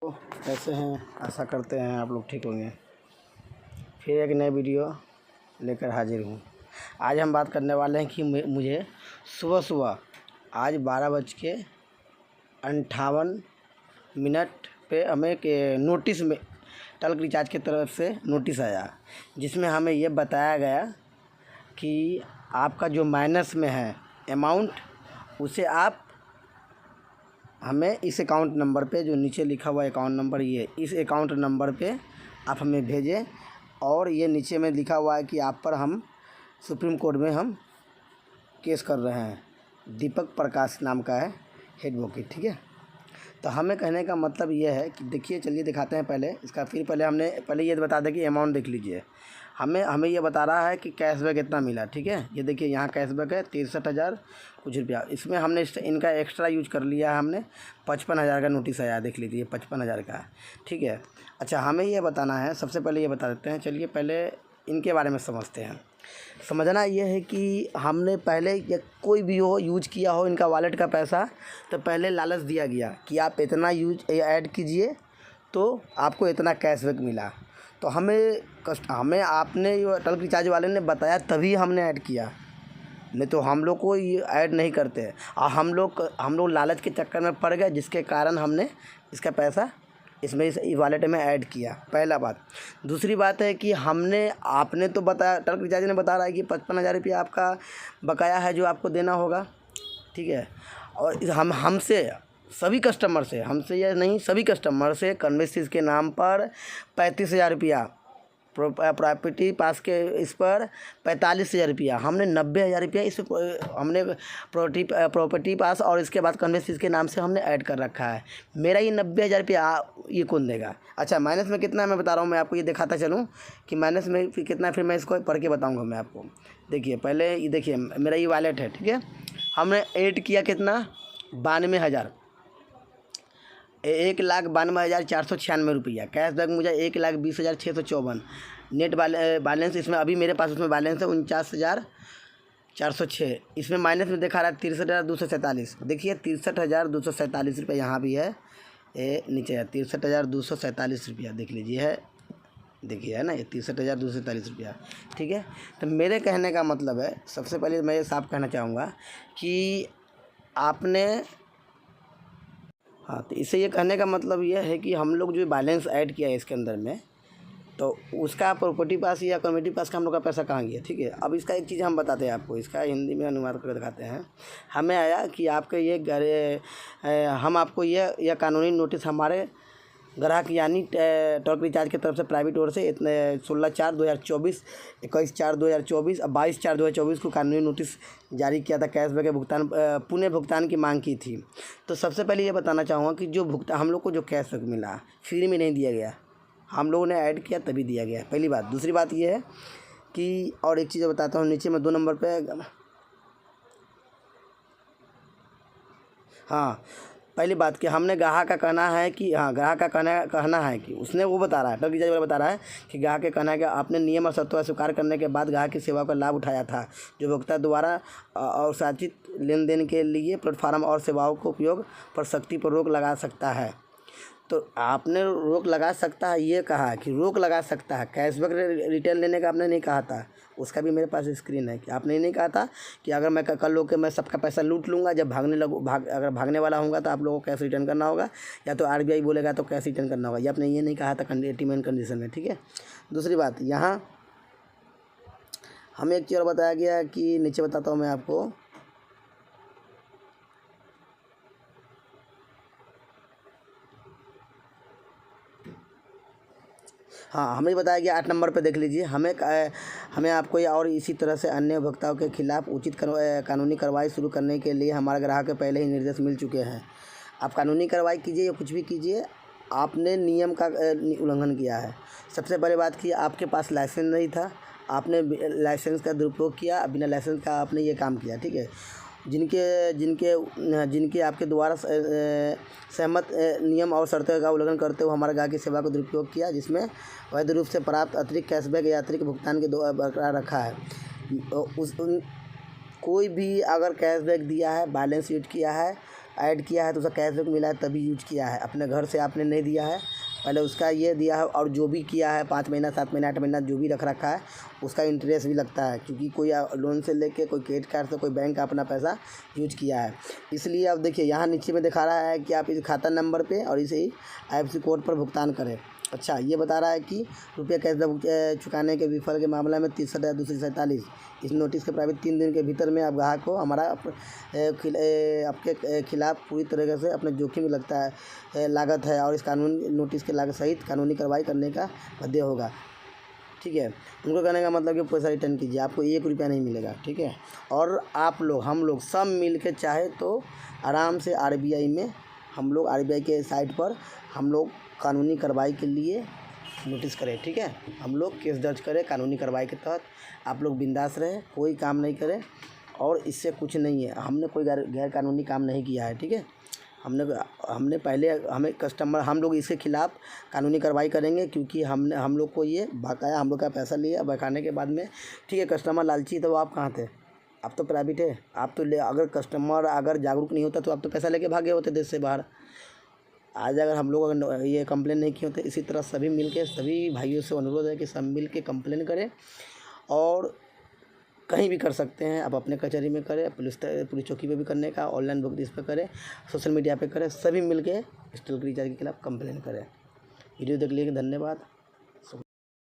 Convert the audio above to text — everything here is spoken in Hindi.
कैसे हैं? आशा करते हैं आप लोग ठीक होंगे। फिर एक नए वीडियो लेकर हाजिर हूँ। आज हम बात करने वाले हैं कि मुझे सुबह आज 12:58 पे हमें नोटिस में टल्क रिचार्ज की तरफ से नोटिस आया, जिसमें हमें ये बताया गया कि आपका जो माइनस में है अमाउंट, उसे आप हमें इस अकाउंट नंबर पे, जो नीचे लिखा हुआ अकाउंट नंबर, ये इस अकाउंट नंबर पे आप हमें भेजें। और ये नीचे में लिखा हुआ है कि आप पर हम सुप्रीम कोर्ट में हम केस कर रहे हैं। दीपक प्रकाश नाम का है हेड वकील, ठीक है। तो हमें कहने का मतलब ये है कि देखिए, चलिए दिखाते हैं पहले इसका। फिर पहले ये बता दें कि अमाउंट देख लीजिए। हमें ये बता रहा है कि कैशबैक इतना मिला, ठीक है। ये देखिए, यहाँ कैशबैक है 63,000 कुछ रुपया। इसमें हमने इनका एक्स्ट्रा यूज कर लिया है हमने। 55,000 का नोटिस आया, देख लीजिए 55,000 का है, ठीक है। अच्छा, हमें ये बताना है, सबसे पहले ये बता देते हैं। चलिए पहले इनके बारे में समझते हैं। समझना ये है कि हमने पहले या कोई भी हो यूज किया हो इनका वॉलेट का पैसा, तो पहले लालच दिया गया कि आप इतना ऐड कीजिए तो आपको इतना कैशबैक मिला। तो हमें आपने टल्क रिचार्ज वाले ने बताया तभी हमने ऐड किया, नहीं तो हम लोग को ये ऐड नहीं करते। और हम लोग लालच के चक्कर में पड़ गए, जिसके कारण हमने इसका पैसा इस वॉलेट में ऐड किया। पहला बात। दूसरी बात है कि आपने तो बताया, टल्क रिचार्ज ने बता रहा है कि 55,000 रुपया आपका बकाया है जो आपको देना होगा, ठीक है। और हमसे सभी कस्टमर से, हमसे या नहीं, सभी कस्टमर से कन्वेंसिस के नाम पर 35,000 रुपया, प्रॉपर्टी पास के इस पर 45,000 रुपया, हमने 90,000 रुपया इस हमने प्रॉपर्टी पास और इसके बाद कन्वेंसिस के नाम से हमने ऐड कर रखा है। मेरा ये 90,000 रुपया ये कौन देगा? अच्छा, माइनस में कितना है मैं बता रहा हूँ, मैं आपको ये दिखाता चलूँ कि माइनस में फिर कितना है। फिर मैं इसको पढ़ के बताऊँगा मैं आपको। देखिए, पहले ये देखिए, मेरा ये वॉलेट है, ठीक है। हमने ऐड किया कितना? 92,000, 1,92,496 रुपया। कैशबैक मुझे 1,20,654। नेट बैलेंस इसमें अभी मेरे पास उसमें बैलेंस है 49,406। इसमें माइनस में दिखा रहा है 63,247। देखिए 63,247 रुपये यहाँ भी है, नीचे है 63,247 रुपया, देख लीजिए है, देखिए है ना, ये 63,247 रुपया, ठीक है। तो मेरे कहने का मतलब है, सबसे पहले मैं ये साफ कहना चाहूँगा कि आपने, हाँ, तो इससे ये कहने का मतलब ये है कि हम लोग जो बैलेंस ऐड किया है इसके अंदर में, तो उसका प्रॉपर्टी पास या कम्युनिटी पास का हम लोग का पैसा कहाँ गया, ठीक है। अब इसका एक चीज़ हम बताते हैं आपको, इसका हिंदी में अनुवाद करके दिखाते हैं। हमें आया कि आपके हम आपको यह कानूनी नोटिस हमारे ग्राहक यानी टल्क रिचार्ज की तरफ से प्राइवेट ओर से इतने 16/4/2024, 21/4/2024 और 22/4/2024 को कानूनी नोटिस जारी किया था। कैशबैक के भुगतान, पुनः भुगतान की मांग की थी। तो सबसे पहले ये बताना चाहूँगा कि जो हम लोग को जो कैशबैक मिला फ्री में नहीं दिया गया, हम लोगों ने ऐड किया तभी दिया गया, पहली बात। दूसरी बात ये है कि, और एक चीज़ बताता हूँ, नीचे में 2 नंबर पे, हाँ, पहली बात कि हमने ग्राहक का कहना है कि, हाँ, ग्राहक का कहना है कि उसने वो बता रहा है, टल्क रिचार्ज वाला बता रहा है कि ग्राहक का कहना है कि आपने नियम और शर्तों का स्वीकार करने के बाद ग्राहक की सेवा का लाभ उठाया था, जो उपभोक्ता द्वारा और साचित लेन देन के लिए प्लेटफार्म और सेवाओं को उपयोग पर सख्ती पर रोक लगा सकता है। तो आपने रोक लगा सकता है ये कहा है कि रोक लगा सकता है, कैशबैक रिटर्न लेने का आपने नहीं कहा था। उसका भी मेरे पास स्क्रीन है कि आपने नहीं कहा था कि अगर मैं कल लोग के मैं सबका पैसा लूट लूँगा, जब अगर भागने वाला होऊंगा तो आप लोगों को कैश रिटर्न करना होगा, या तो RBI बोलेगा तो कैश रिटर्न करना होगा। ये आपने ये नहीं कहा था टर्म एंड कंडीशन में, ठीक है। दूसरी बात, यहाँ हमें एक चीज़ और बताया गया कि, नीचे बताता हूँ मैं आपको, हाँ, हमें बताया गया 8 नंबर पे, देख लीजिए। हमें आपको या और इसी तरह से अन्य उपभोक्ताओं के खिलाफ उचित कानूनी कार्रवाई शुरू करने के लिए हमारे ग्राहक के पहले ही निर्देश मिल चुके हैं। आप कानूनी कार्रवाई कीजिए या कुछ भी कीजिए, आपने नियम का उल्लंघन किया है। सबसे बड़ी बात की, आपके पास लाइसेंस नहीं था, आपने लाइसेंस का दुरुपयोग किया, बिना लाइसेंस का आपने ये काम किया, ठीक है। जिनके आपके द्वारा सहमत नियम और शर्तों का उल्लंघन करते हुए हमारे ग्राहक की सेवा को दुरुपयोग किया, जिसमें वैध रूप से प्राप्त अतिरिक्त कैशबैक या अतिरिक्त भुगतान के बरकरार रखा है। कोई भी अगर कैशबैक दिया है, बैलेंस यूज किया है, ऐड किया है तो उसका कैशबैक मिला है तभी यूज किया है, अपने घर से आपने नहीं दिया है, पहले उसका ये दिया है। और जो भी किया है 5 महीना 7 महीना 8 महीना जो भी रख रखा है उसका इंटरेस्ट भी लगता है, क्योंकि कोई लोन से लेके कोई क्रेडिट कार्ड से कोई बैंक का अपना पैसा यूज किया है। इसलिए अब देखिए यहाँ नीचे में दिखा रहा है कि आप इस खाता नंबर पे और इसे ही IFSC कोड पर भुगतान करें। अच्छा, ये बता रहा है कि रुपया कैश चुकाने के विफल के मामले में 63,247 इस नोटिस के प्रारूप 3 दिन के भीतर में आप ग्राहक को हमारा आपके खिलाफ पूरी तरीके से अपने जोखिम लगता है लागत है और इस कानूनी नोटिस के लागत सहित कानूनी कार्रवाई करने का बाध्य होगा। ठीक है, उनको कहने का मतलब कि पैसा रिटर्न कीजिए, आपको 1 रुपया नहीं मिलेगा। ठीक है, और आप लोग हम लोग सब मिल के चाहे तो आराम से RBI में हम लोग RBI के साइट पर हम लोग कानूनी कार्रवाई के लिए नोटिस करें। ठीक है, हम लोग केस दर्ज करें कानूनी कार्रवाई के तहत। आप लोग बिंदास रहें, कोई काम नहीं करें और इससे कुछ नहीं है, हमने कोई गैर कानूनी काम नहीं किया है। ठीक है, हमने पहले हम लोग इसके खिलाफ़ कानूनी कार्रवाई करेंगे, क्योंकि हम लोग को ये बकाया हम लोग का पैसा लिया, बकाने के बाद में ठीक है कस्टमर लालची तो आप कहाँ थे, आप तो प्राइवेट है, आप तो अगर कस्टमर अगर जागरूक नहीं होता तो आप तो पैसा लेके भागे होते देश से बाहर। आज अगर हम लोग अगर ये कंप्लेन नहीं किए होते, इसी तरह सभी मिल के सभी भाइयों से अनुरोध है कि सब मिल के कंप्लेन करें और कहीं भी कर सकते हैं, आप अपने कचहरी में करें, पुलिस चौकी पे भी करने का, ऑनलाइन बुक इस पर करें, सोशल मीडिया पे करें, सभी मिल के डिजिटल रिचार्ज के खिलाफ कंप्लेन करें। वीडियो देखने के लिए धन्यवाद।